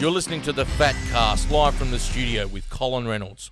You're listening to the PHATCAST live from the studio with Colin Reynolds.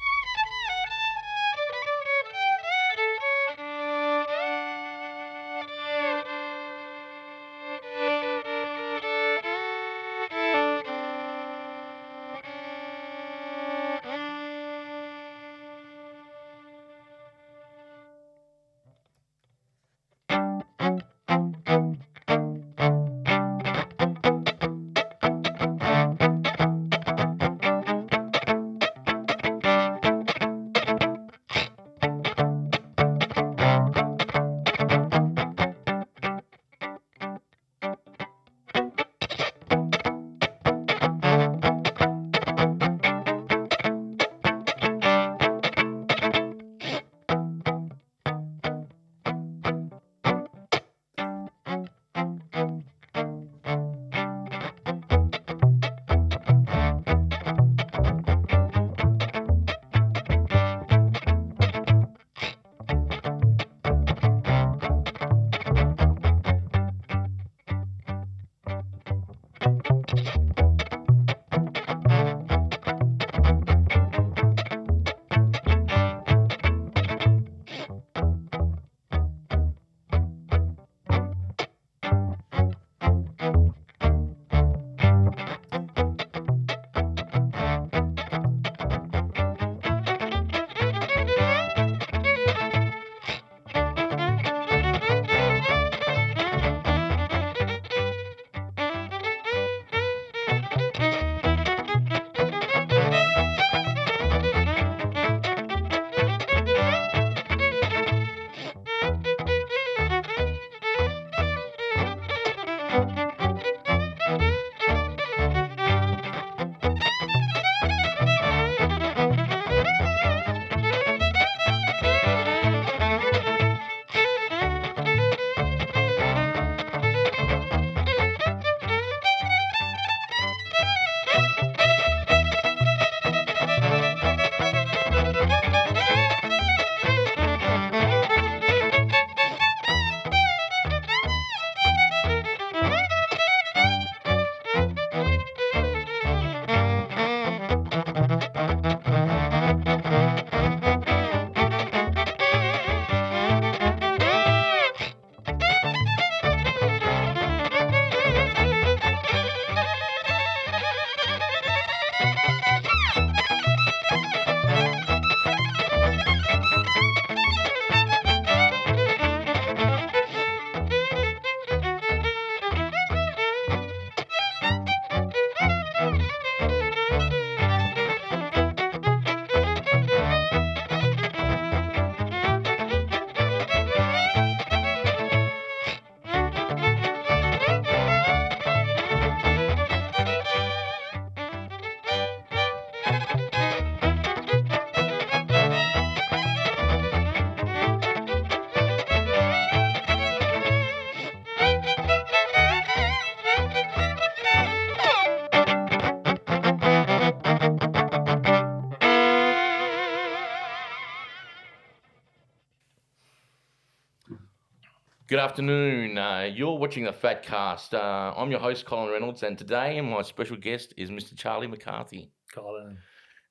Good afternoon. You're watching the PHATCAST. I'm your host, Colin Reynolds, and today my special guest is Mr. Charlie McCARTHY. Colin.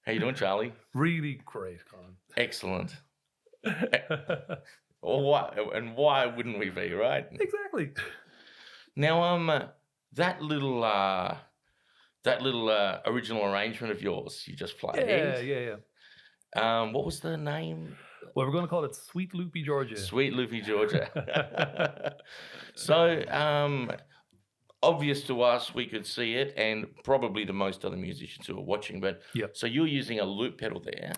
How you doing, Charlie? Really great, Colin. Excellent. Why wouldn't we be, right? Exactly. Now, that little original arrangement of yours you just played. Yeah. What was the name? Well, we're going to call it Sweet Loopy Georgia. Sweet Loopy Georgia. So, obvious to us, we could see it, and probably to most other musicians who are watching. But Yep. So you're using a loop pedal there.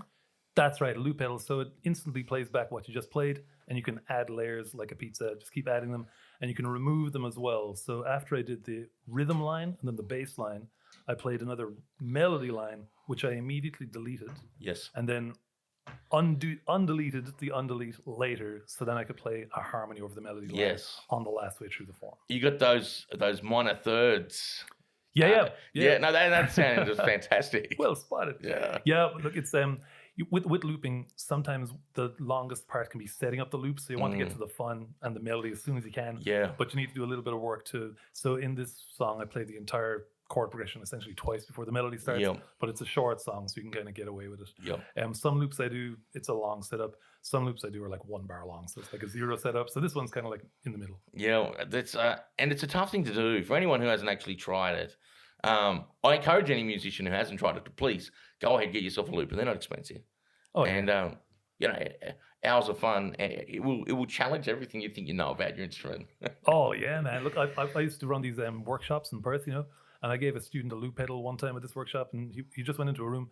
That's right, a loop pedal. So it instantly plays back what you just played, and you can add layers like a pizza. Just keep adding them, and you can remove them as well. So after I did the rhythm line and then the bass line, I played another melody line, which I immediately deleted. Yes. And then undeleted the undelete later, so then I could play a harmony over the melody line on the last way through the form. You got those minor thirds. Yeah. No, that sounded fantastic. Well spotted. Yeah. Look, it's with looping, sometimes the longest part can be setting up the loop, so you want to get to the fun and the melody as soon as you can. Yeah. But you need to do a little bit of work too. So in this song, I played the entire chord progression essentially twice before the melody starts, Yep. but it's a short song, so you can kind of get away with it. Yep. Some loops I do, it's a long setup. Some loops I do are like 1 bar long, so it's like a 0 setup. So this one's kind of like in the middle. Yeah, that's and it's a tough thing to do for anyone who hasn't actually tried it. I encourage any musician who hasn't tried it to please go ahead, get yourself a loop, and they're not expensive. Oh, And you know, hours of fun. It will challenge everything you think you know about your instrument. Oh yeah, man! Look, I used to run these workshops in Perth, and I gave a student a loop pedal one time at this workshop, and he just went into a room.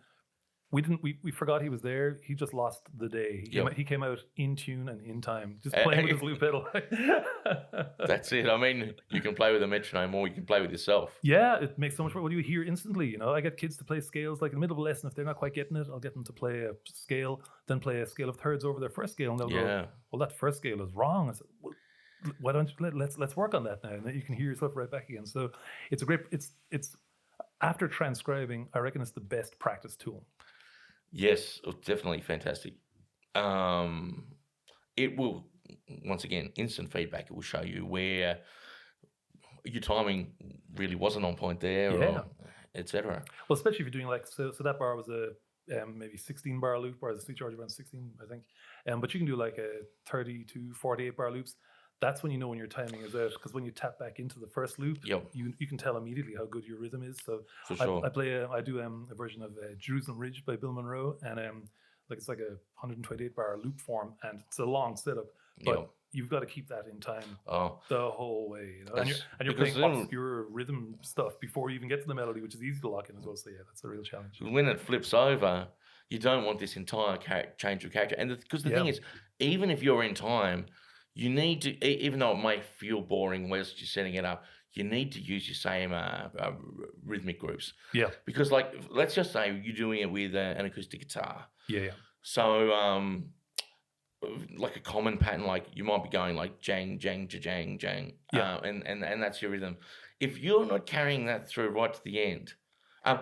We forgot he was there. He just lost the day. He came out in tune and in time, just playing with his loop pedal. That's it. I mean, you can play with a metronome, or you can play with yourself. Yeah, it makes so much more. What do you hear instantly? I get kids to play scales like in the middle of a lesson. If they're not quite getting it, I'll get them to play a scale, then play a scale of thirds over their first scale, and they'll go, "Well, that first scale is wrong." I said, well, why don't you let's work on that now, and then you can hear yourself right back again. So it's a great. It's after transcribing, I reckon it's the best practice tool. Yes, definitely fantastic. It will, once again, instant feedback. It will show you where your timing really wasn't on point there, etc. Well, especially if you're doing like so that bar was a maybe 16 bar loop, or the Sweet Georgia around 16, I think. But you can do like a 30 to 48 bar loops. That's when you know when your timing is out, because when you tap back into the first loop, you can tell immediately how good your rhythm is. So for sure. I do a version of Jerusalem Ridge by Bill Monroe, and it's like a 128 bar loop form, and it's a long setup, but you've got to keep that in time the whole way, and you're playing obscure rhythm stuff before you even get to the melody, which is easy to lock in as well. So that's a real challenge. When it flips over, you don't want this entire change of character, and because the thing is, even if you're in time, you need to, even though it may feel boring whilst you're setting it up, you need to use your same rhythmic groups. Yeah. Because, like, let's just say you're doing it with an acoustic guitar. Yeah. So, like a common pattern, like you might be going like jang, jang, jang, jang, and that's your rhythm. If you're not carrying that through right to the end,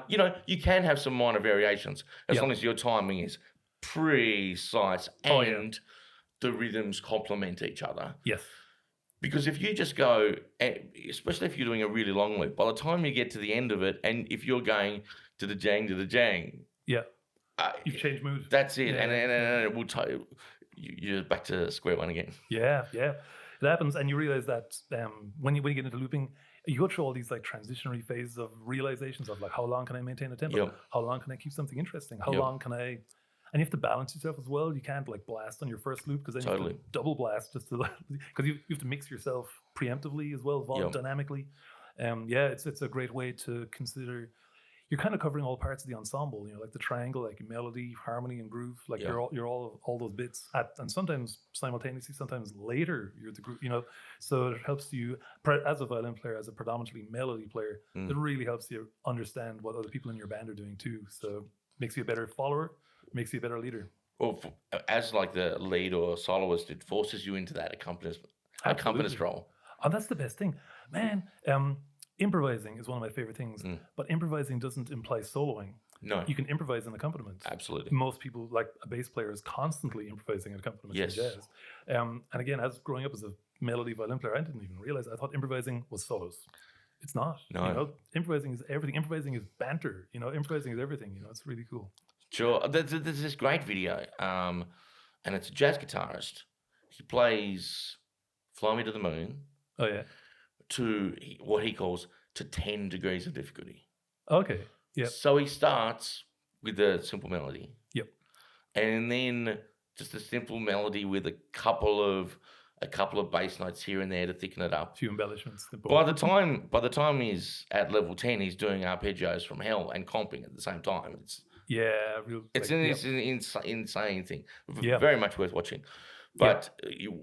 you can have some minor variations as long as your timing is precise and the rhythms complement each other. Yes. Because if you just go, especially if you're doing a really long loop, by the time you get to the end of it, and if you're going to the jang, you've changed mood. That's it, and it will tell you you're back to square one again. Yeah. It happens, and you realize that when you get into looping, you go through all these like transitionary phases of realizations of like, how long can I maintain a tempo? How long can I keep something interesting? How long can I? And you have to balance yourself as well. You can't like blast on your first loop, because then you have to double blast just to, because you have to mix yourself preemptively as well, dynamically. It's a great way to consider. You're kind of covering all parts of the ensemble, like the triangle, like melody, harmony, and groove. Like you're all those bits and sometimes simultaneously, sometimes later you're the groove. So it helps you as a violin player, as a predominantly melody player. It really helps you understand what other people in your band are doing too. So makes you a better follower. Makes you a better leader. Well, as like the lead or soloist, it forces you into that accompanist role. Oh, that's the best thing, man. Improvising is one of my favorite things, but improvising doesn't imply soloing. No, you can improvise an accompaniment. Absolutely. Most people, like a bass player, is constantly improvising an accompaniment in jazz. And again, as growing up as a melody violin player, I didn't even realize. I thought improvising was solos. It's not. No, improvising is everything. Improvising is banter. Improvising is everything. It's really cool. Sure. There's this great video, and it's a jazz guitarist. He plays Fly Me to the Moon. Oh, yeah. To what he calls to 10 degrees of difficulty. Okay, yeah. So he starts with a simple melody. Yep. And then just a simple melody with a couple of bass notes here and there to thicken it up. A few embellishments. By the time he's at level 10, he's doing arpeggios from hell and comping at the same time. It's an insane thing. Very much worth watching. But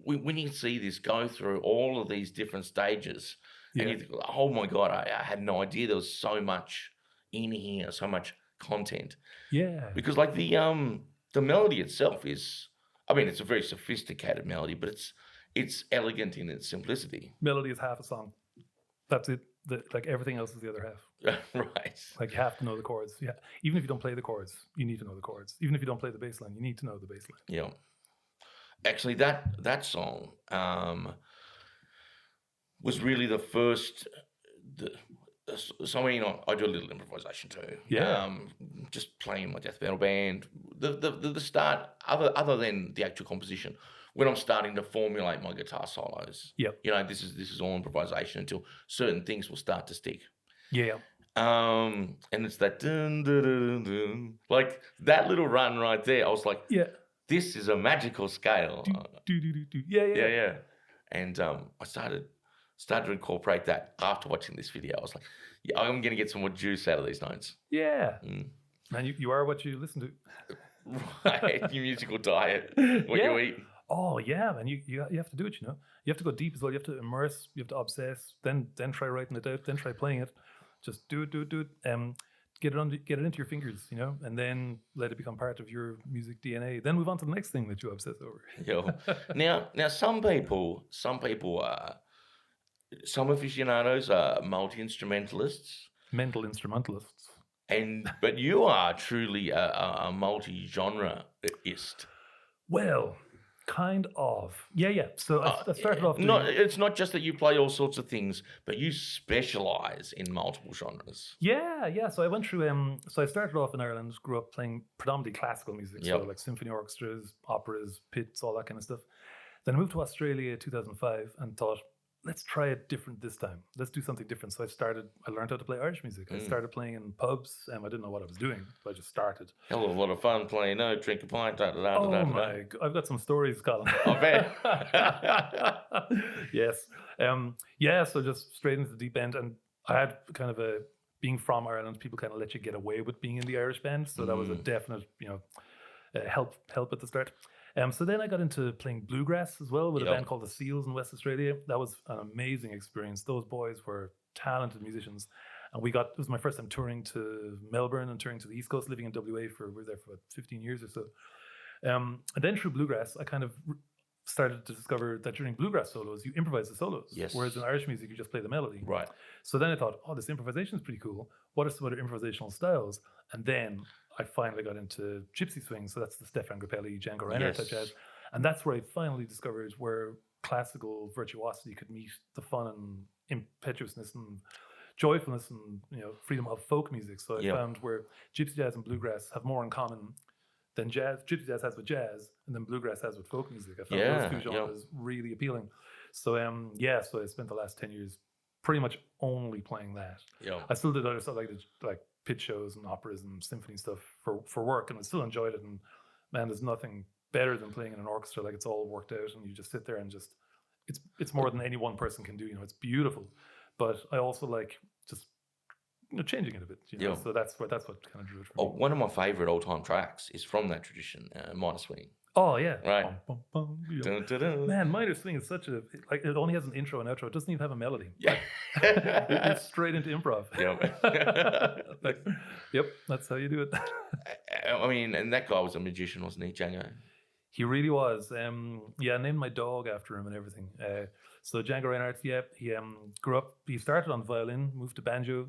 when you see this go through all of these different stages, and you think, oh my God, I had no idea there was so much in here, so much content. Yeah. Because like the melody itself is, it's a very sophisticated melody, but it's elegant in its simplicity. Melody is half a song. That's it. Like everything else is the other half. Right. Like you have to know the chords. Yeah. Even if you don't play the chords, you need to know the chords. Even if you don't play the bass line, you need to know the bass line. Yeah. Actually, that song was really the first. So I mean, I do a little improvisation too. Yeah. Just playing my death metal band. The start, other than the actual composition, when I'm starting to formulate my guitar solos. Yep. This is all improvisation until certain things will start to stick. Yeah. And it's that dun, dun, dun, dun, like that little run right there. I was like, yeah, this is a magical scale. Yeah. And I started to incorporate that after watching this video. I was like, yeah, I'm going to get some more juice out of these notes. Yeah. And you are what you listen to. Right. Your musical diet, what you eat. Oh, yeah, man. You have to do it, You have to go deep as well. You have to immerse. You have to obsess. Then try writing it out. Then try playing it. Just do it. Get it into your fingers, and then let it become part of your music DNA. Then move on to the next thing that you obsess over. Now, some people are... Some aficionados are multi-instrumentalists. Mental instrumentalists. But you are truly a multi-genre-ist. Well, kind of. Yeah. So I started off... It's not just that you play all sorts of things, but you specialise in multiple genres. Yeah. So I went through... So I started off in Ireland, grew up playing predominantly classical music. So like symphony orchestras, operas, pits, all that kind of stuff. Then I moved to Australia in 2005 and thought, let's try it different this time. Let's do something different. So I learned how to play Irish music. I started playing in pubs, and I didn't know what I was doing, so I just started. Hell of a lot of fun playing. Drink a pint. I've got some stories, Colin. I bet. Yes. So just straight into the deep end, and I had kind of being from Ireland, people kind of let you get away with being in the Irish band, so that was a definite, help at the start. So then I got into playing bluegrass as well with a band called the Seals in West Australia. That was an amazing experience. Those boys were talented musicians. And it was my first time touring to Melbourne and touring to the East Coast, living in WA we were there for about 15 years or so. And then through bluegrass, I kind of started to discover that during bluegrass solos, you improvise the solos. Yes. Whereas in Irish music, you just play the melody. Right. So then I thought, this improvisation is pretty cool. What are some other improvisational styles? And then I finally got into gypsy swing. So that's the Stefan Grappelli, Django Reinhardt type jazz. And that's where I finally discovered where classical virtuosity could meet the fun and impetuousness and joyfulness and freedom of folk music. So I found where gypsy jazz and bluegrass have more in common than gypsy jazz has with jazz, and then bluegrass has with folk music. I found those two genres really appealing. So so I spent the last 10 years pretty much only playing that. I still did other stuff like pit shows and operas and symphony stuff for work, and I still enjoyed it. And man, there's nothing better than playing in an orchestra. Like, it's all worked out, and you just sit there and just it's more than any one person can do. It's beautiful, but I also like just changing it a bit. So that's what kind of drew it for me. One of my favorite all-time tracks is from that tradition, Minor Swing. Oh yeah, right. Bum, bum, bum, dun, dun, dun. Man, Minor Swing is such it only has an intro and outro. It doesn't even have a melody. Yeah, it's straight into improv. Yep, that's how you do it. I mean, and that guy was a magician, wasn't he, Django? He really was. I named my dog after him and everything. So Django Reinhardt, he grew up. He started on violin, moved to banjo,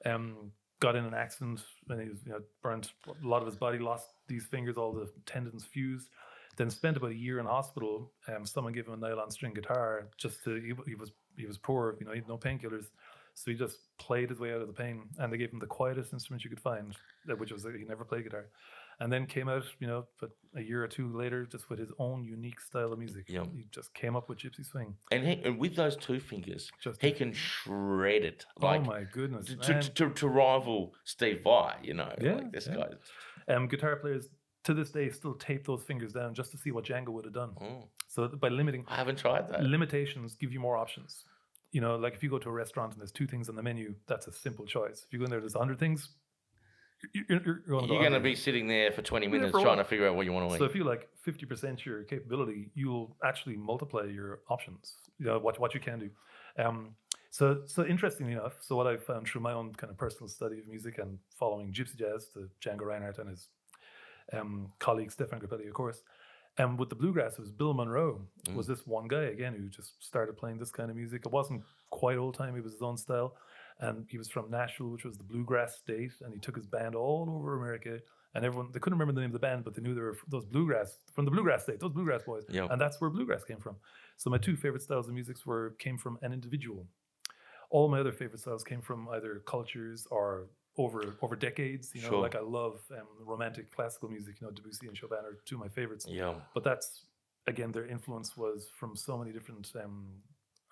got in an accident when he was burnt a lot of his body, lost these fingers, all the tendons fused. Then spent about a year in hospital. Someone gave him a nylon string guitar. He was poor, he had no painkillers, so he just played his way out of the pain. And they gave him the quietest instrument you could find, which was he never played guitar. And then came out, but a year or two later, just with his own unique style of music. He just came up with gypsy swing. And with those two fingers, he can shred it. Oh my goodness! To rival Steve Vai, like this guy. Guitar players to this day still tape those fingers down just to see what Django would have done. So by limiting, I haven't tried that. Limitations give you more options. Like if you go to a restaurant and there's 2 things on the menu, that's a simple choice. If you go in there, there's 100 things. You're going to be sitting there for 20 minutes trying to figure out what you want to eat. So if you 50% your capability, you'll actually multiply your options. What you can do. So interestingly enough, so what I found through my own kind of personal study of music and following gypsy jazz to Django Reinhardt and his colleague Stefan Grappelli, of course, with the bluegrass, it was Bill Monroe. Was this one guy again who just started playing this kind of music. It wasn't quite old time; it was his own style. And he was from Nashville, which was the bluegrass state, and he took his band all over America. And they couldn't remember the name of the band, but they knew they were those bluegrass from the bluegrass state, those bluegrass boys. And that's where bluegrass came from. So my 2 favorite styles of music came from an individual. all my other favorite styles came from either cultures or over decades. You know, Sure. like I love romantic classical music. You know, Debussy and Chopin are two of my favorites. Yeah. But that's, again, their influence was from so many different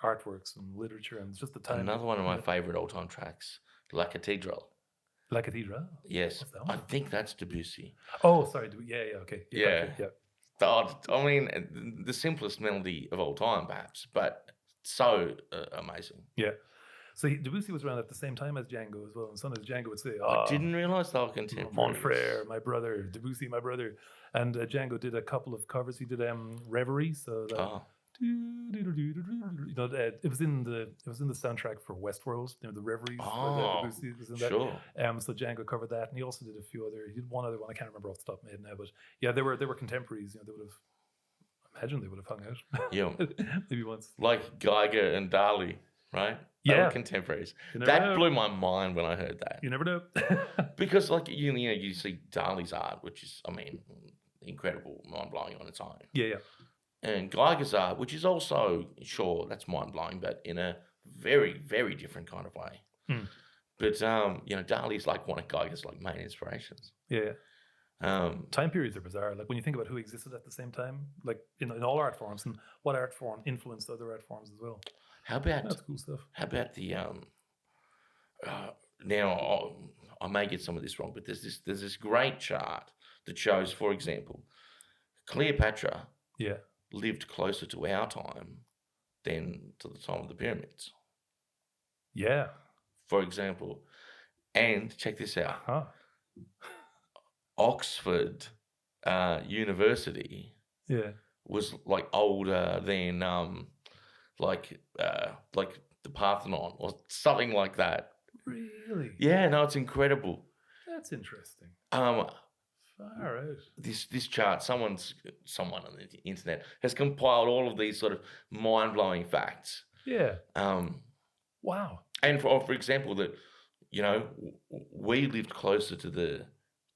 artworks and literature, and just the time. Another one of my favorite all-time tracks, La Cathedral. La Cathedral? Yes. What's that one? I think that's Debussy. Oh, sorry. Yeah, okay. Yeah. Gotcha, yeah. I mean, the simplest melody of all time, perhaps, but so amazing. Yeah. So Debussy was around at the same time as Django as well. And sometimes Django would say, I didn't realise they were contemporaries. Mon frère, my brother. Debussy, my brother. And Django did a couple of covers. He did Reverie. So that, you know, it was in the soundtrack for Westworld. You know, the Reveries. Debussy was in that. Sure. So Django covered that, and he also did a few other. He did one other one. I can't remember off the top of my head now, but yeah, they were contemporaries. You know, they would have. Imagine they would have hung out. Yeah. Maybe once. Like Geiger and Dali, right? They were contemporaries. That blew my mind when I heard that. You never know. Because, like, you know, you see Dali's art, which is, I mean, incredible, mind-blowing on its own. Yeah. And Geiger's art, which is also, sure, that's mind-blowing, but in a very, very different kind of way. Mm. But, you know, Dali's like one of Geiger's like main inspirations. Yeah. Time periods are bizarre. Like when you think about who existed at the same time, like in all art forms, and what art form influenced other art forms as well. How about that's cool stuff? How about the now I may get some of this wrong, but there's this great chart that shows, for example, Cleopatra lived closer to our time than to the time of the pyramids. Yeah. For example, and check this out. Huh. Oxford University was like older than like the Parthenon or something like that. Really? Yeah, no, it's incredible. That's interesting. Far out. This chart, someone on the internet has compiled all of these sort of mind-blowing facts. Yeah. Wow. And for example, that, you know, we lived closer to the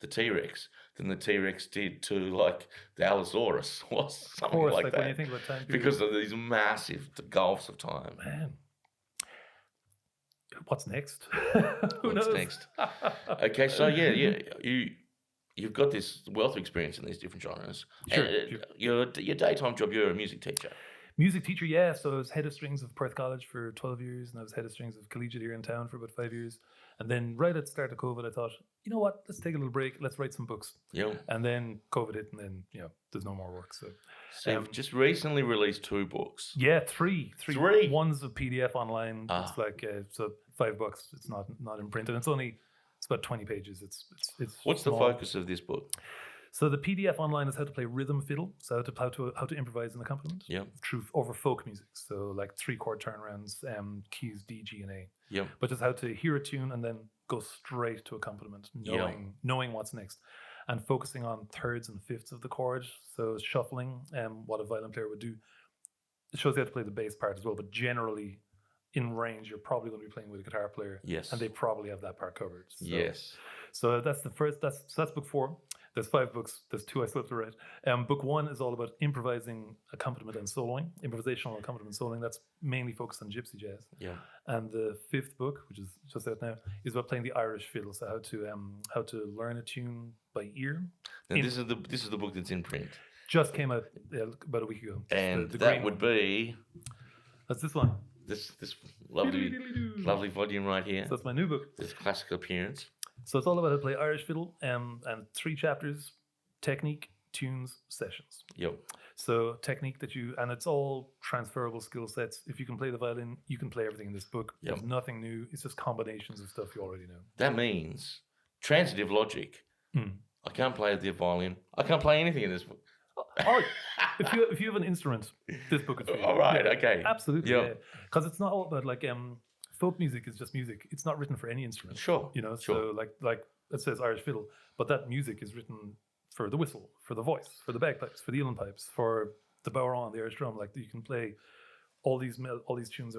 T-Rex than the T-Rex did to like the Allosaurus or something like that. When you think about time period. Because of these massive gulfs of time. Man. What's next? What's next? Okay, so you've got this wealth of experience in these different genres. Sure. Your daytime job, you're a music teacher. Music teacher, yeah. So I was head of strings of Perth College for 12 years, and I was head of strings of Collegiate here in town for about 5 years. And then right at the start of COVID, I thought, you know what, let's take a little break. Let's write some books. Yeah. And then COVID hit, and then, you know, there's no more work. So you've just recently released 2 books. Yeah, three. One's a PDF online. It's like, so $5. It's not in print, and it's about 20 pages. It's What's small. The focus of this book? So the PDF online is how to play rhythm fiddle, so how to improvise an accompaniment. Yeah. Over folk music, so like 3-chord turnarounds, keys D, G, and A. Yeah. But just how to hear a tune and then go straight to accompaniment, knowing what's next, and focusing on thirds and fifths of the chord. So shuffling, what a violin player would do. It shows you how to play the bass part as well, but generally, in range, you're probably going to be playing with a guitar player. Yes. And they probably have that part covered. So, yes. So that's the first. That's book 4. There's 5 books. There's 2 I slipped to write. Book 1 is all about improvising accompaniment and soloing, improvisational accompaniment soloing. That's mainly focused on gypsy jazz. Yeah. And the 5th book, which is just out now, is about playing the Irish fiddle. So how to learn a tune by ear. Now this is the book that's in print. Just came out about a week ago. And that would be. That's this one. This lovely volume right here. So that's my new book. This classical appearance. So it's all about how to play Irish fiddle, and 3 chapters: technique, tunes, sessions. Yep. So technique and it's all transferable skill sets. If you can play the violin, you can play everything in this book. Yep. There's nothing new. It's just combinations of stuff you already know. That means transitive logic. I can't play the violin. I can't play anything in this book. Oh, if you have an instrument, this book is for you. All right. Yeah, okay. Absolutely. Yeah. Because it's not all about like folk music is just music. It's not written for any instrument. Sure. You know. Sure. So like it says Irish fiddle, but that music is written for the whistle, for the voice, for the bagpipes, for the uilleann pipes, for the bodhrán, the Irish drum. Like you can play all these tunes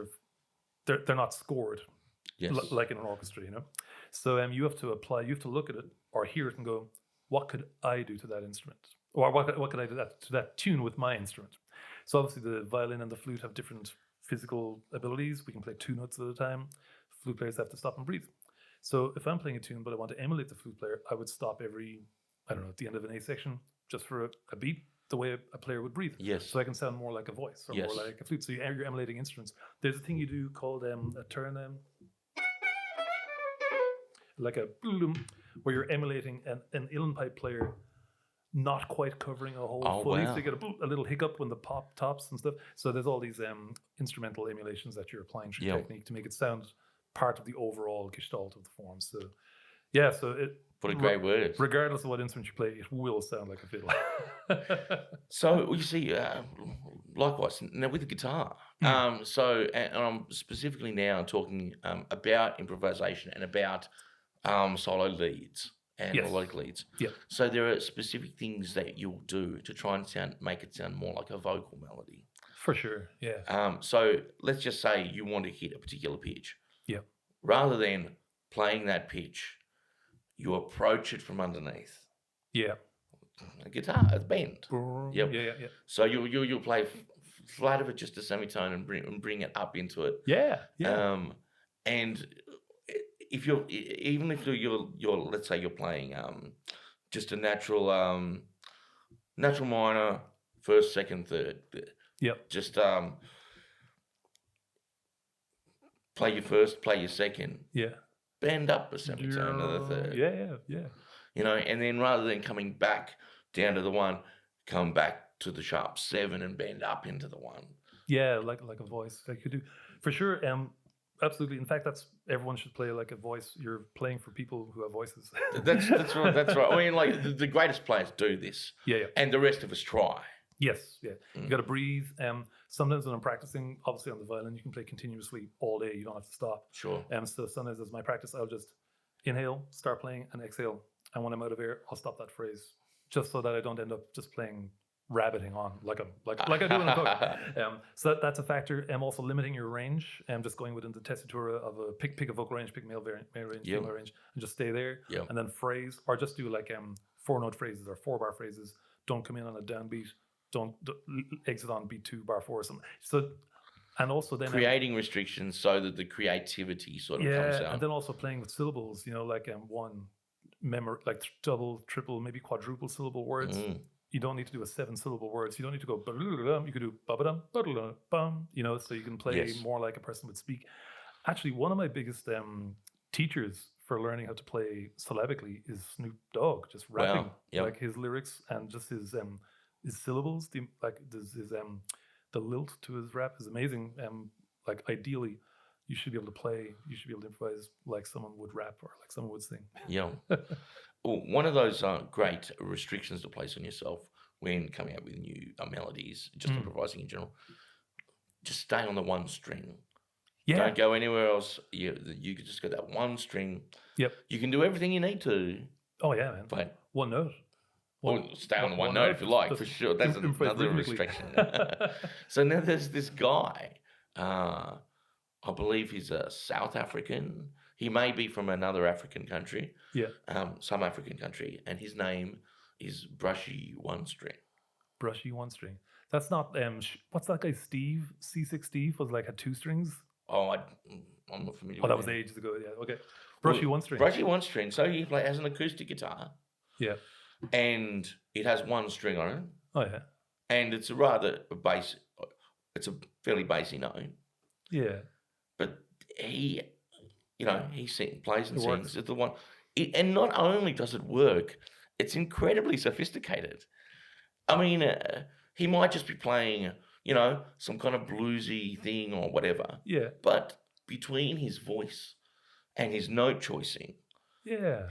they're not scored. Yes. Like in an orchestra, you know. So you have to look at it or hear it and go, what could I do to that instrument? Or what could I do to that tune with my instrument? So obviously the violin and the flute have different physical abilities. We can play 2 notes at a time. Flute players have to stop and breathe. So if I'm playing a tune, but I want to emulate the flute player, I would stop every, I don't know, at the end of an A section, just for a beat, the way a player would breathe. Yes. So I can sound more like a voice or more like a flute. So you're emulating instruments. There's a thing you do called a turn, like a where you're emulating an uilleann pipe player not quite covering a hole fully. So you get a little hiccup when the pop tops and stuff. So there's all these instrumental emulations that you're applying through technique to make it sound part of the overall gestalt of the form. So yeah, so it... What a great word. Regardless of what instrument you play, it will sound like a fiddle. So you see, likewise, now with the guitar. So and I'm specifically now talking about improvisation and about solo leads and melodic leads. Yeah. So there are specific things that you'll do to try and make it sound more like a vocal melody. For sure, yeah. So let's just say you want to hit a particular pitch. Yeah. Rather than playing that pitch, you approach it from underneath. Yeah. A guitar, a bend. Yep. Yeah. So you'll play flat of it, just a semitone, and bring it up into it. Yeah. And if you're let's say you're playing just a natural minor, first, second, third. Yep. Just play your first, play your second. Yeah. Bend up a semitone to the third. Yeah. You know, and then rather than coming back down to the 1, come back to the sharp 7 and bend up into the 1. Yeah, like a voice. Like you do. For sure, absolutely. In fact, everyone should play like a voice. You're playing for people who have voices. That's right. That's right. I mean, like the greatest players do this. Yeah. And the rest of us try. Yes, yeah. You got to breathe. Sometimes when I'm practicing, obviously on the violin, you can play continuously all day. You don't have to stop. Sure. So sometimes as my practice, I'll just inhale, start playing, and exhale. And when I'm out of air, I'll stop that phrase, just so that I don't end up just playing rabbiting on like I do in a book. So that's a factor. Also limiting your range. Just going within the tessitura of a pick a vocal range, pick male range, female range, and just stay there. Yep. And then phrase, or just do like 4-note phrases or 4-bar phrases. Don't come in on a downbeat. Don't exit on beat 2, bar 4 or something. So, and also then creating restrictions so that the creativity sort of comes out. And then also playing with syllables. You know, like like double, triple, maybe quadruple syllable words. You don't need to do a 7-syllable words. You don't need to go. You could do ba-ba-dum, ba-da-dum, bum. You know, so you can play more like a person would speak. Actually, one of my biggest teachers for learning how to play syllabically is Snoop Dogg. Just rapping like his lyrics and just his syllables. The lilt to his rap is amazing. Like ideally, you should be able to play. You should be able to improvise like someone would rap or like someone would sing. Yeah. One of those great restrictions to place on yourself when coming up with new melodies, just improvising in general, just stay on the 1 string. Yeah. Don't go anywhere else. You could just go that 1 string. Yep. You can do everything you need to. Oh yeah, man. But 1 note. Stay on the 1 note if you like, for sure. That's another restriction. So now there's this guy. I believe he's a South African. He may be from another African country. Yeah. Some African country. And his name is Brushy 1 String. Brushy 1 String. That's not, what's that guy, Steve? C6 Steve had 2 strings? Oh, I'm not familiar with that was ages ago, yeah. Okay. Brushy 1 String. Brushy 1 String. So he has an acoustic guitar. Yeah. And it has 1 string on it. Oh, yeah. And it's a rather bass, it's a fairly bassy note. Yeah. But he plays and sings. It's the one. And not only does it work, it's incredibly sophisticated. I mean, he might just be playing, some kind of bluesy thing or whatever. Yeah. But between his voice and his note choicing,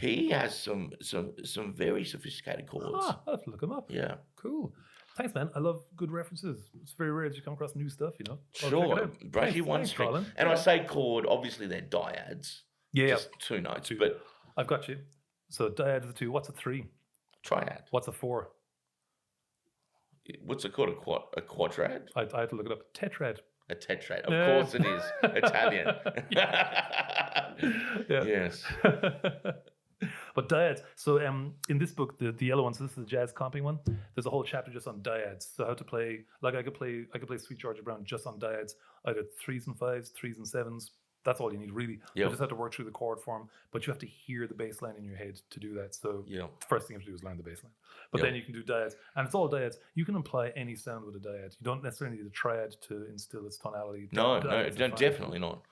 he has some very sophisticated chords. I'll have to look him up. Yeah. Cool. Thanks, man. I love good references. It's very rare that you come across new stuff, Sure. Brushy 1 string. Colin. And I say chord, obviously they're dyads. Yeah. Just 2 notes. But I've got you. So dyad is a 2. What's a 3? Triad. What's a 4? What's it called? A quadrad? I had to look it up. Tetrad. A tetrad. Of course it is. Italian. Yeah. Yes. But dyads. So in this book, the yellow one, so this is the jazz comping one. There's a whole chapter just on dyads. So how to play, like I could play Sweet Georgia Brown just on dyads, either 3s and 5s, 3s and 7s. That's all you need really. You just have to work through the chord form, but you have to hear the bass line in your head to do that. So the first thing you have to do is learn the bass line. But then you can do dyads, and it's all dyads. You can apply any sound with a dyad. You don't necessarily need a triad to instill its tonality. No, definitely not.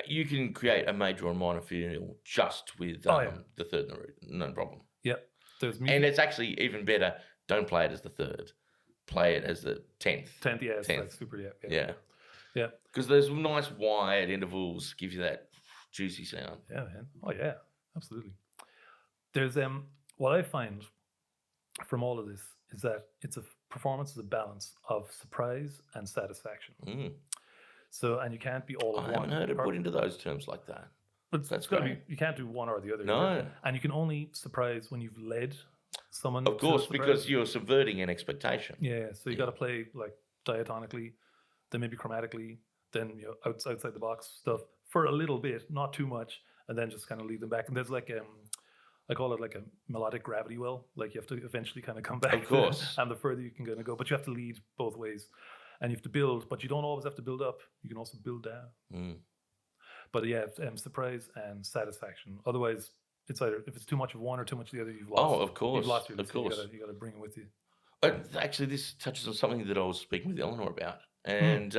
You can create a major or minor feel just with the third in the root, no problem. Yeah, there's music. And it's actually even better. Don't play it as the third. Play it as the 10th. 10th, yeah, that's super. Yeah. Because those nice wide intervals give you that juicy sound. Yeah, man. Oh yeah, absolutely. There's what I find from all of this is that it's a performance is a balance of surprise and satisfaction. So, and you can't be all of one. I haven't heard it put into those terms like that. But that's great. You can't do one or the other. No. And you can only surprise when you've led someone. Of course, because you're subverting an expectation. Yeah, so you got to play like diatonically, then maybe chromatically, then outside the box stuff for a little bit, not too much, and then just kind of lead them back. And there's like I call it like a melodic gravity well. Like you have to eventually kind of come back. Of course. And the further you can kind of go, but you have to lead both ways. And you have to build, but you don't always have to build up. You can also build down. But yeah, surprise and satisfaction. Otherwise, it's either if it's too much of one or too much of the other, you've lost. Oh, of course. You've lost your. Of course. You got to bring it with you. Actually, this touches on something that I was speaking with Eleanor about, and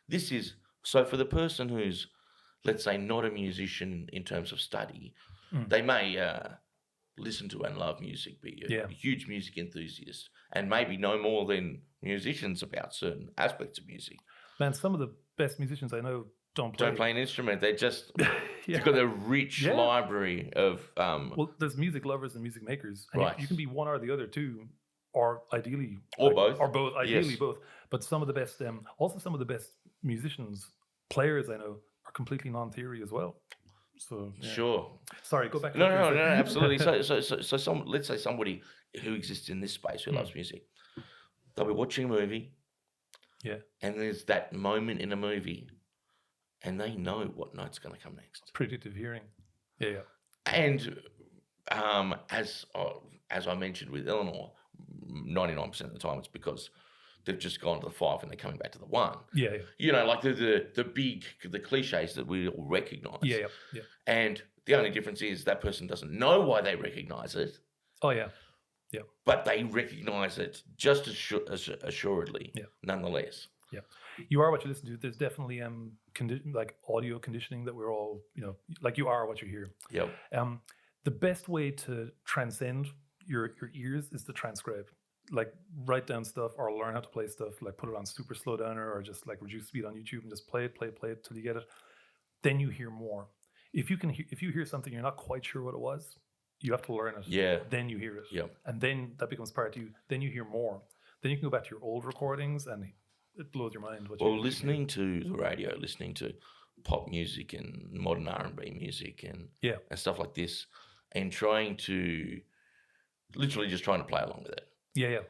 this is so for the person who's, let's say, not a musician in terms of study, they may listen to and love music, be a huge music enthusiast, and maybe know more than musicians about certain aspects of music. Man, some of the best musicians I know don't play an instrument. They just you've got a rich library of well, there's music lovers and music makers. And you can be one or the other too, or ideally both. Or both, ideally both. But some of the best also some of the best musicians, players I know are completely non-theory as well. So sure. Sorry, go back. No, absolutely. So let's say somebody who exists in this space who loves music, they'll be watching a movie, and there's that moment in a movie, and they know what note's going to come next. Predictive hearing, And as I mentioned with Eleanor, 99% of the time it's because they've just gone to the 5 and they're coming back to the 1. Yeah. You know, like the cliches that we all recognise. Yeah. And the only difference is that person doesn't know why they recognise it. Oh yeah. But they recognise it just as assuredly, nonetheless. Yeah. You are what you listen to. There's definitely like audio conditioning that we're all, like you are what you hear. Yep. The best way to transcend your ears is to transcribe. Like write down stuff or learn how to play stuff, like put it on super slow downer or just like reduce speed on YouTube and just play it till you get it. Then you hear more. If you hear something you're not quite sure what it was, you have to learn it. Yeah. Then you hear it. Yeah. And then that becomes part of you. Then you hear more. Then you can go back to your old recordings and it blows your mind. Listening to the radio, listening to pop music and modern R&B music and stuff like this, and trying to play along with it. Yeah.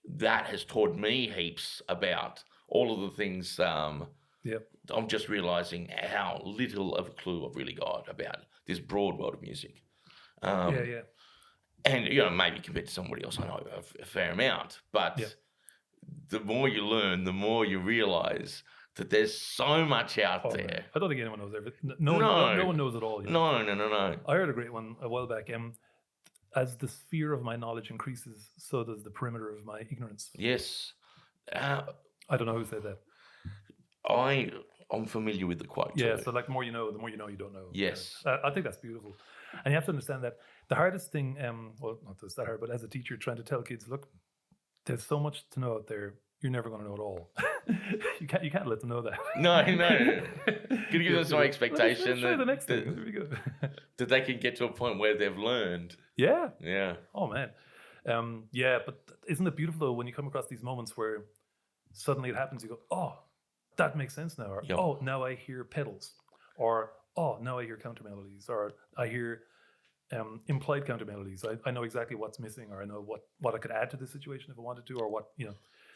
That has taught me heaps about all of the things. I'm just realising how little of a clue I've really got about this broad world of music. And, maybe compared to somebody else, I know a fair amount. But the more you learn, the more you realise that there's so much out there. Man. I don't think anyone knows everything. No one knows it all. No. I heard a great one a while back. As the sphere of my knowledge increases, so does the perimeter of my ignorance. Yes. I don't know who said that. I'm familiar with the quote too. Yeah, so like the more you know you don't know. Yes. I think that's beautiful. And you have to understand that the hardest thing, well, not just that hard, but as a teacher trying to tell kids, look, there's so much to know out there, you're never going to know it all. You can't let them know that. No. Can you give them some expectation the next thing. There we go. That they can get to a point where they've learned. Yeah. Yeah. Oh man. But isn't it beautiful though when you come across these moments where suddenly it happens, you go, oh, that makes sense now. Or, oh, now I hear pedals. Or, oh, now I hear counter melodies. Or I hear implied counter melodies. I know exactly what's missing, or I know what I could add to the situation if I wanted to, or what,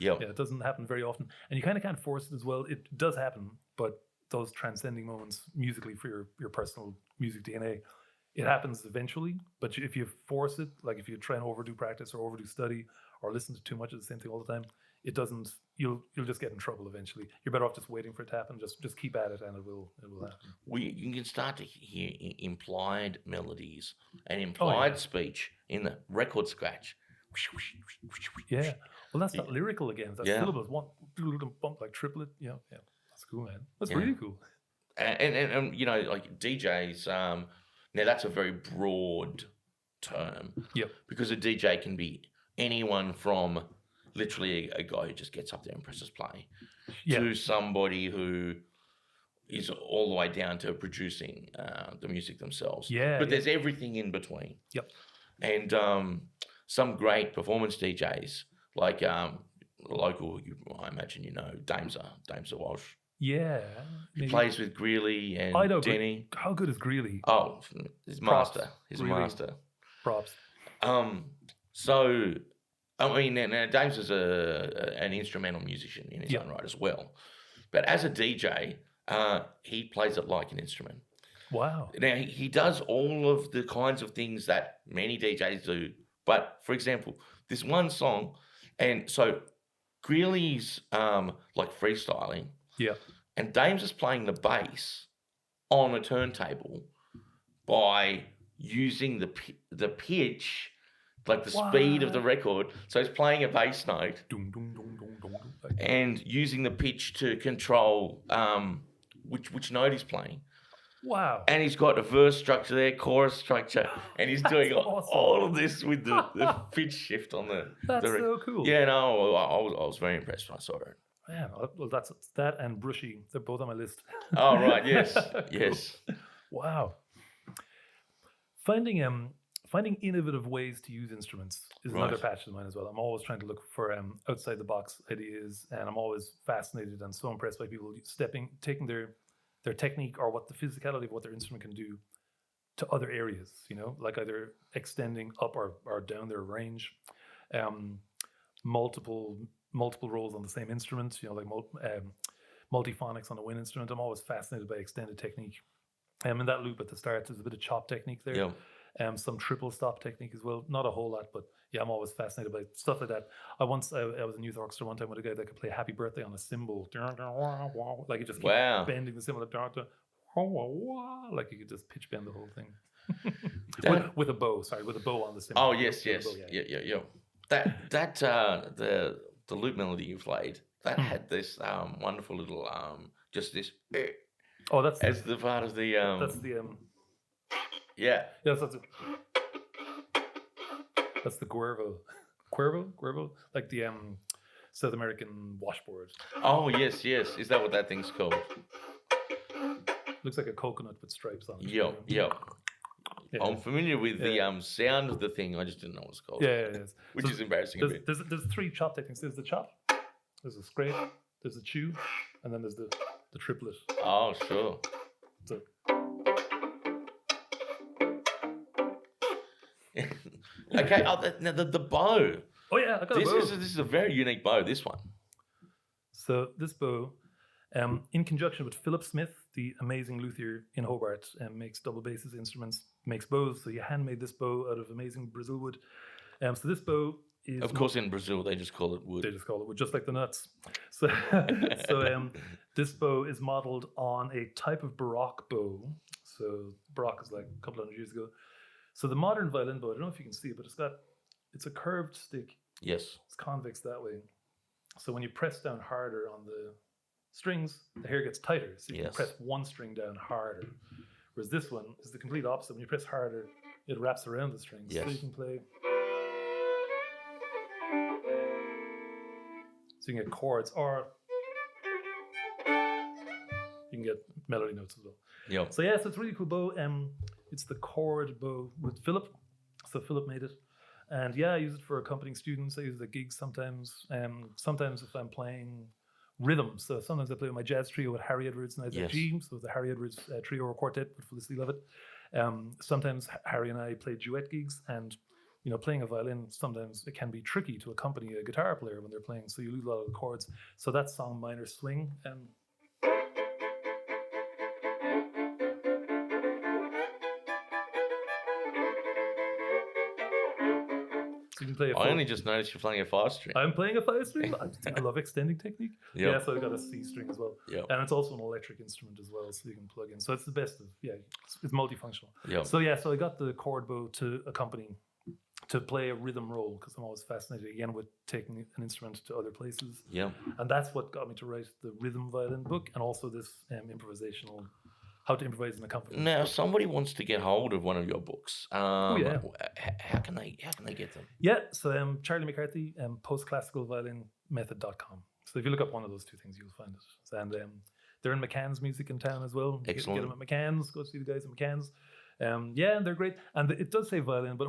Yeah, it doesn't happen very often. And you kind of can't force it as well. It does happen, but those transcending moments musically for your personal music DNA. It happens eventually, but if you force it, like if you try and overdo practice or overdo study or listen to too much of the same thing all the time, it doesn't. You'll just get in trouble eventually. You're better off just waiting for it to happen. Just keep at it, and it will happen. You can start to hear implied melodies and implied speech in the record scratch. Yeah, well, that's not lyrical again. That's syllables. One bump like triplet. Yeah, that's cool, man. That's really cool. And you know, like DJs. Now that's a very broad term. Yep. Because a DJ can be anyone from literally a guy who just gets up there and presses play to somebody who is all the way down to producing the music themselves. Yeah. But there's everything in between. Yep. And some great performance DJs, like local, I imagine you know, Damesa Walsh. Yeah. He plays with Greeley and Denny. How good is Greeley? Oh, his master. He's really? A master. Props. So, I mean, now James is an instrumental musician in his own right as well. But as a DJ, he plays it like an instrument. Wow. Now, he does all of the kinds of things that many DJs do. But, for example, this one song, and so Greeley's like freestyling. Yeah. And Dames is playing the bass on a turntable by using the pitch, like the speed of the record. So he's playing a bass note and using the pitch to control which note he's playing. Wow. And he's got a verse structure there, chorus structure, and he's doing all of this with the pitch shift on the... That's so cool. Yeah, no, I was very impressed when I saw it. Man, well, that's that and Brushy. They're both on my list. Oh, right, yes, yes. Wow. Finding innovative ways to use instruments is another passion of mine as well. I'm always trying to look for outside the box ideas, and I'm always fascinated and so impressed by people taking their technique or what the physicality of what their instrument can do to other areas, you know, like either extending up or down their range, multiple roles on the same instrument, you know, like multiphonics on a wind instrument. I'm always fascinated by extended technique. In that loop at the start, there's a bit of chop technique there. Yeah. Some triple stop technique as well. Not a whole lot, but yeah, I'm always fascinated by stuff like that. I was in youth orchestra one time with a guy that could play Happy Birthday on a cymbal. Like he just keep bending the cymbal. Like you could just pitch bend the whole thing. with a bow, with a bow on the cymbal. Oh, yes. Yeah. The loop melody you played, that had this wonderful little, just this... Oh, that's as the part of the... That's the... Yeah. Yes, that's the Cuervo. Cuervo? Like the South American washboard. Oh, yes. Is that what that thing's called? Looks like a coconut with stripes on it. Yep. Yeah. I'm familiar with the sound of the thing. I just didn't know what it's called. Yeah. Which is embarrassing a bit. There's three chop techniques. There's the chop, there's a scrape, there's a chew, and then there's the triplet. Oh, sure. So. Okay. Oh, the bow. Oh yeah, I got a bow. This is a very unique bow. This one. So this bow, in conjunction with Philip Smith, the amazing luthier in Hobart, makes double basses instruments, makes bows. So he handmade this bow out of amazing Brazil wood. So this bow is... Of course, in Brazil, they just call it wood. They just call it wood, just like the nuts. So, this bow is modeled on a type of Baroque bow. So Baroque is like a couple hundred years ago. So the modern violin bow, I don't know if you can see it, but it's a curved stick. Yes. It's convex that way. So when you press down harder on the strings, the hair gets tighter. So you can press one string down harder. Whereas this one is the complete opposite. When you press harder, it wraps around the strings. Yes. So you can play... So you can get chords, or you can get melody notes as well. Yep. So so it's a really cool bow. It's the chord bow with Philip. So Philip made it. And I use it for accompanying students. I use it at gigs sometimes. Sometimes if I'm playing rhythm. So sometimes I play with my jazz trio with Harry Edwards and Isaac G. So the Harry Edwards trio or quartet with Felicity Lovett. Sometimes Harry and I play duet gigs, and playing a violin, sometimes it can be tricky to accompany a guitar player when they're playing, so you lose a lot of the chords. So that song, Minor Swing, play I only just noticed you're playing a 5-string. I'm playing a 5-string. I love extending technique. Yep. Yeah, so I got a C string as well. Yep. And it's also an electric instrument as well, so you can plug in. So it's the best of, it's multifunctional. Yep. So so I got the chord bow to accompany, to play a rhythm role, because I'm always fascinated again with taking an instrument to other places. Yeah. And that's what got me to write the rhythm violin book, and also this improvisational, how to improvise in accompaniment. Now, if somebody wants to get hold of one of your books, how can they get them? Yeah, so Charlie McCarthy, postclassicalviolinmethod.com. So if you look up one of those two things, you'll find it. And they're in McCann's Music in town as well. Excellent. Get them at McCann's. Go see the guys at McCann's. And they're great. And it does say violin, but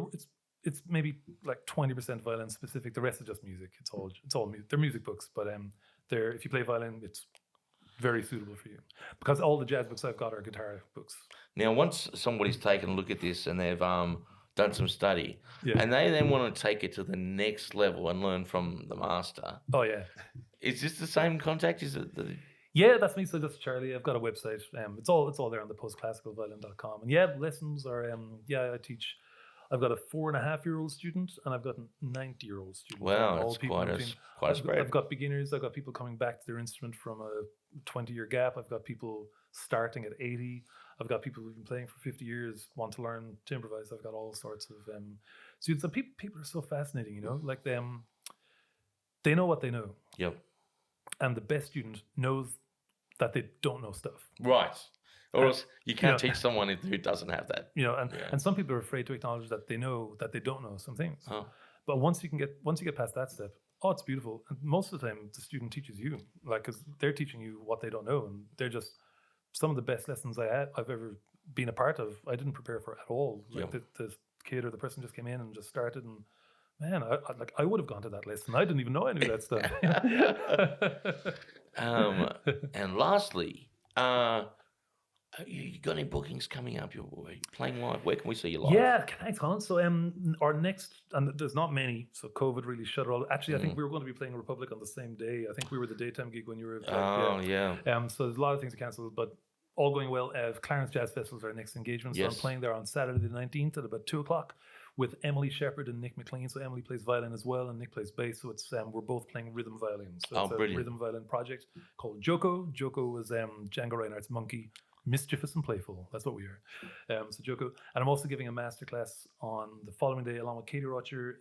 it's maybe like 20% violin specific. The rest is just music. It's all music. They're music books, but if you play violin, it's very suitable for you, because all the jazz books I've got are guitar books. Now, once somebody's taken a look at this and they've done some study, and they then want to take it to the next level and learn from the master. Oh yeah. Is this the same contact? Is it? Yeah, that's me. So that's Charlie. I've got a website. It's all there on the postclassicalviolin.com. And lessons are I teach. I've got a 4.5-year-old student, and I've got a 90-year-old student. Wow, it's quite a spread. I've got beginners. I've got people coming back to their instrument from a 20-year gap. I've got people starting at 80. I've got people who've been playing for 50 years, want to learn to improvise. I've got all sorts of students. So people are so fascinating, you know, like them. They know what they know. Yep. And the best student knows that they don't know stuff. Right. Or else you can't teach someone who doesn't have that. You know, and some people are afraid to acknowledge that they know that they don't know some things. Oh. But once you get past that step, it's beautiful. And most of the time, the student teaches you, like, because they're teaching you what they don't know, and they're just some of the best lessons I've ever been a part of. I didn't prepare for at all. Like the kid or the person just came in and just started, and man, I would have gone to that lesson. I didn't even know I knew that stuff. And lastly, you got any bookings coming up? You're playing live? Where can we see you live? Yeah, thanks, Colin. So our next, and there's not many, so COVID really shut it all. Actually, I think we were going to be playing Republic on the same day. I think we were the daytime gig when you were. So there's a lot of things cancelled, but all going well. Clarence Jazz Festival is our next engagement. So I'm playing there on Saturday the 19th at about 2:00 with Emily Shepherd and Nick McLean. So Emily plays violin as well, and Nick plays bass. So it's we're both playing rhythm violin. So it's a rhythm violin project called Joko. Joko was Django Reinhardt's monkey. Mischievous and playful. That's what we are. So Joko. And I'm also giving a masterclass on the following day along with Katie Rocher,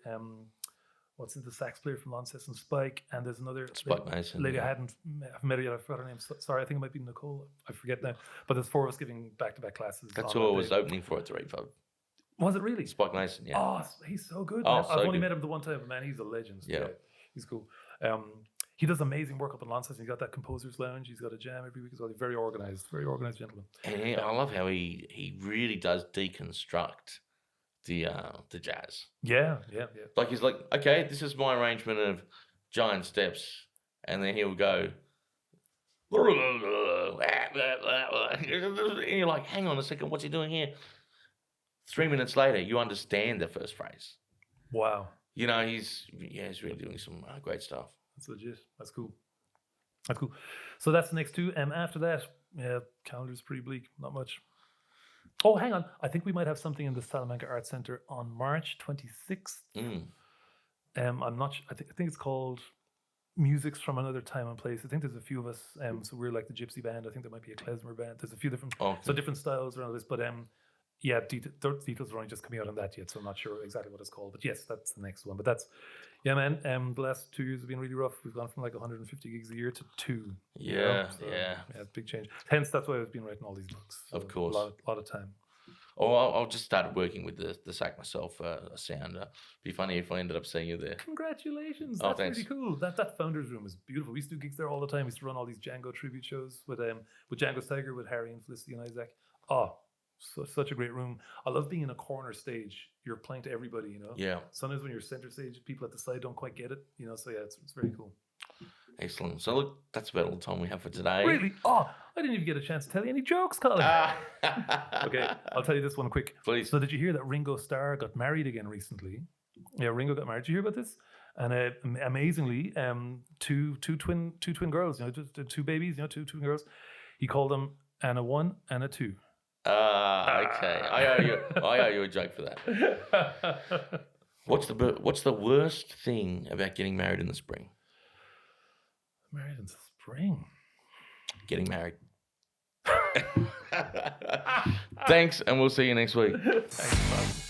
what's the sax player from Launceston, Spike, and there's another lady I haven't met her yet. I forgot her name. Sorry, I think it might be Nicole. I forget now. But there's 4 of us giving back-to-back classes. That's who I was opening for at the Reef. Was it really? Spike Mason, yeah. Oh, he's so good. Oh, I've only met him the one time, but man, he's a legend. Yeah. He's cool. He does amazing work up in Launceston. He's got that composer's lounge. He's got a jam every week as well. He's very organized gentleman. And I love how he really does deconstruct the jazz. Yeah. Like he's like, okay, this is my arrangement of giant steps, and then he'll go. And you're like, hang on a second, what's he doing here? 3 minutes later, you understand the first phrase. Wow. You know, he's really doing some great stuff. That's legit. That's cool. So that's the next 2. After that, calendar's pretty bleak. Not much. Oh, hang on. I think we might have something in the Salamanca Arts Centre on March 26th. I'm not sure. I think it's called Musics from Another Time and Place. I think there's a few of us. So we're like the Gypsy Band. I think there might be a klezmer band. There's a few different different styles around this. But details are only just coming out on that yet, so I'm not sure exactly what it's called. But yes, that's the next one. But that's, man, the last 2 years have been really rough. We've gone from like 150 gigs a year to 2. Yeah, big change. Hence, that's why I've been writing all these books. So of course. A lot of time. Oh, I'll just start working with the SAC myself, a sound. Be funny if I ended up seeing you there. Congratulations. That's really cool. That Founders Room is beautiful. We used to do gigs there all the time. We used to run all these Django tribute shows with Django's Tiger, with Harry and Felicity and Isaac. So such a great room. I love being in a corner stage. You're playing to everybody, you know? Yeah. Sometimes when you're center stage, people at the side don't quite get it, you know? So yeah, it's very cool. Excellent. So look, that's about all the time we have for today. Really? Oh, I didn't even get a chance to tell you any jokes, Colin. Okay, I'll tell you this one quick. Please. So did you hear that Ringo Starr got married again recently? Yeah, Ringo got married. Did you hear about this? And amazingly, two twin girls, you know, two babies, you know, two twin girls. He called them Anna 1, Anna 2. Okay. I owe you a joke for that. What's the worst thing about getting married in the spring? Married in the spring? Getting married. Thanks, and we'll see you next week. Thanks, bud.